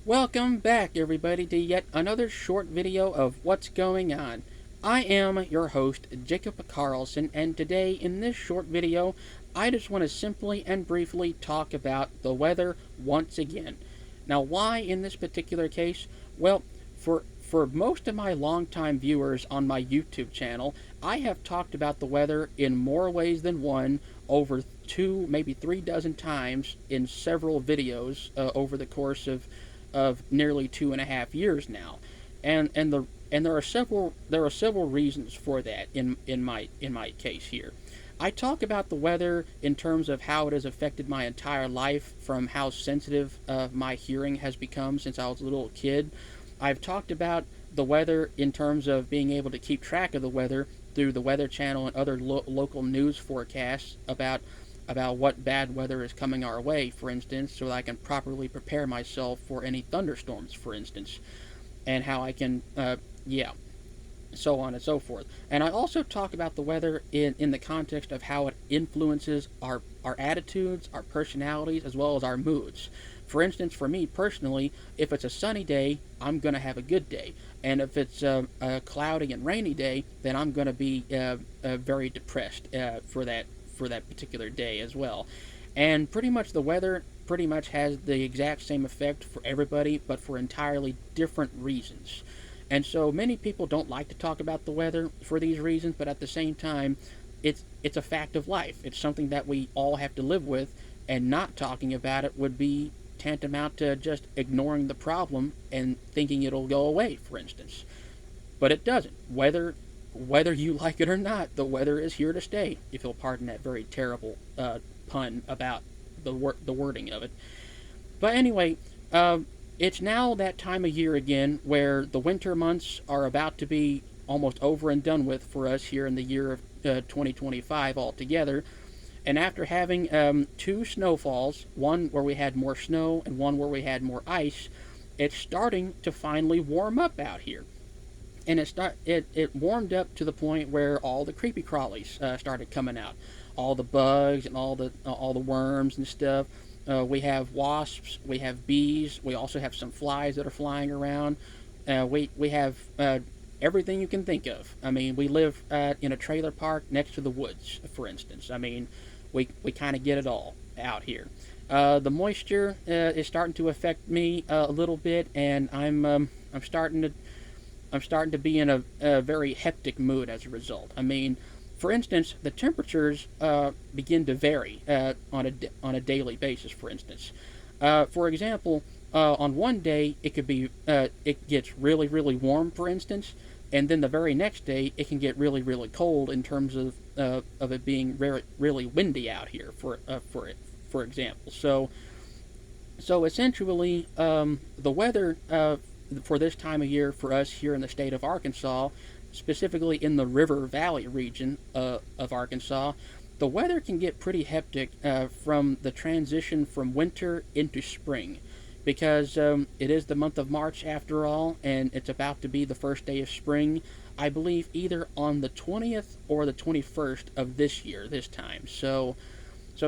Welcome back, everybody, to yet another short video of what's going on. I am your host, Jacob Carlson, and today in this short video, I just want to simply and briefly talk about the weather once again. Now, why in this particular case? Well, for most of my longtime viewers on my YouTube channel, I have talked about the weather in more ways than one over two, maybe 3 dozen times in several videos over the course of nearly 2.5 years now, and there are several reasons for that in my case here. I talk about the weather in terms of how it has affected my entire life, from how sensitive my hearing has become since I was a little kid. I've talked about the weather in terms of being able to keep track of the weather through the Weather Channel and other local news forecasts about what bad weather is coming our way, for instance, so that I can properly prepare myself for any thunderstorms, for instance, and how I can, so on and so forth. And I also talk about the weather in the context of how it influences our attitudes, our personalities, as well as our moods. For instance, for me personally, if it's a sunny day, I'm going to have a good day. And if it's a cloudy and rainy day, then I'm going to be very depressed for that particular day as well. And pretty much the weather pretty much has the exact same effect for everybody, but for entirely different reasons. And so many people don't like to talk about the weather for these reasons, but at the same time, it's a fact of life. It's something that we all have to live with, and not talking about it would be tantamount to just ignoring the problem and thinking it'll go away, for instance. But it doesn't. Whether you like it or not, the weather is here to stay, if you'll pardon that very terrible pun about the wording of it. But anyway, it's now that time of year again where the winter months are about to be almost over and done with for us here in the year of 2025 altogether. And after having two snowfalls, one where we had more snow and one where we had more ice, it's starting to finally warm up out here. And it warmed up to the point where all the creepy crawlies started coming out, all the bugs and all the worms and stuff. We have wasps, we have bees, we also have some flies that are flying around. We have everything you can think of. I mean, we live in a trailer park next to the woods, for instance. I mean, we kind of get it all out here. The moisture is starting to affect me a little bit, and I'm starting to be in a very hectic mood as a result. I mean, for instance, the temperatures begin to vary on a daily basis. For instance, for example, on one day it gets really really warm, for instance, and then the very next day it can get really really cold in terms of it being very really windy out here. For example, so essentially, the weather for this time of year for us here in the state of Arkansas, specifically in the River Valley region of Arkansas, the weather can get pretty hectic from the transition from winter into spring, because it is the month of March after all, and it's about to be the first day of spring, I believe either on the 20th or the 21st of this year, this time. So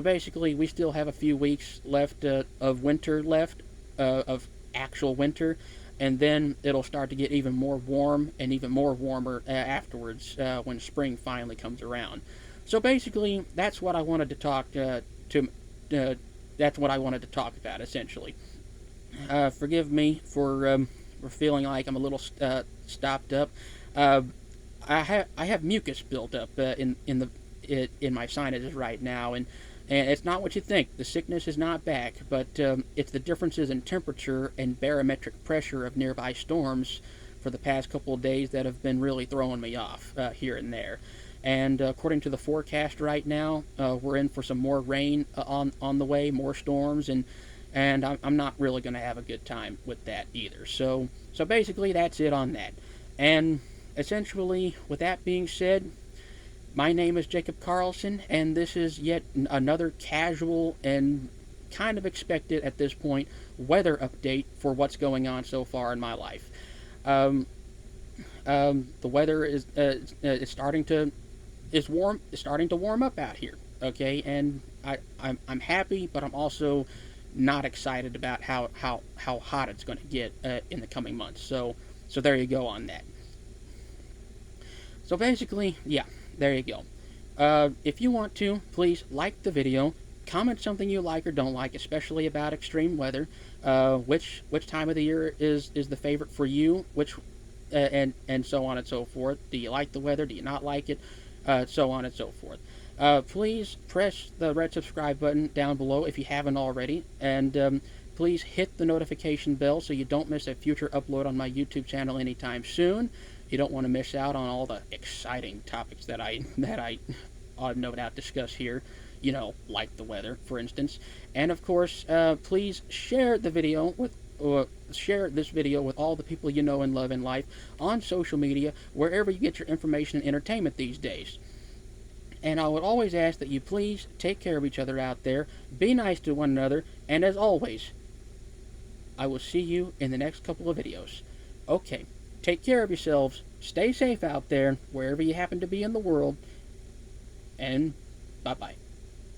basically, we still have a few weeks left of winter left, of actual winter, and then it'll start to get even more warm and even more warmer afterwards when spring finally comes around. So basically, that's what I wanted to that's what I wanted to talk about essentially. Forgive me for feeling like I'm a little stopped up. I have mucus built up in my sinuses right now, and it's not what you think. The sickness is not back, but it's the differences in temperature and barometric pressure of nearby storms for the past couple of days that have been really throwing me off here and there. And according to the forecast right now, we're in for some more rain on the way, more storms, and I'm not really going to have a good time with that either. So basically, that's it on that. And essentially, with that being said, my name is Jacob Carlson, and this is yet another casual and kind of expected at this point weather update for what's going on so far in my life. Um, the weather is starting to warm up out here. Okay, and I'm happy, but I'm also not excited about how hot it's going to get in the coming months. So there you go on that. So basically, yeah, there you go. If you want to, please like the video, comment something you like or don't like, especially about extreme weather. Which time of the year is the favorite for you? Which and so on and so forth. Do you like the weather? Do you not like it? So on and so forth. Please press the red subscribe button down below if you haven't already, and please hit the notification bell so you don't miss a future upload on my YouTube channel anytime soon. You don't want to miss out on all the exciting topics that I no doubt discuss here, like the weather, for instance. And of course, please share the video with share this video with all the people you know and love in life on social media, wherever you get your information and entertainment these days. And I would always ask that you please take care of each other out there, be nice to one another, and as always, I will see you in the next couple of videos. Okay, take care of yourselves, stay safe out there, wherever you happen to be in the world, and bye-bye.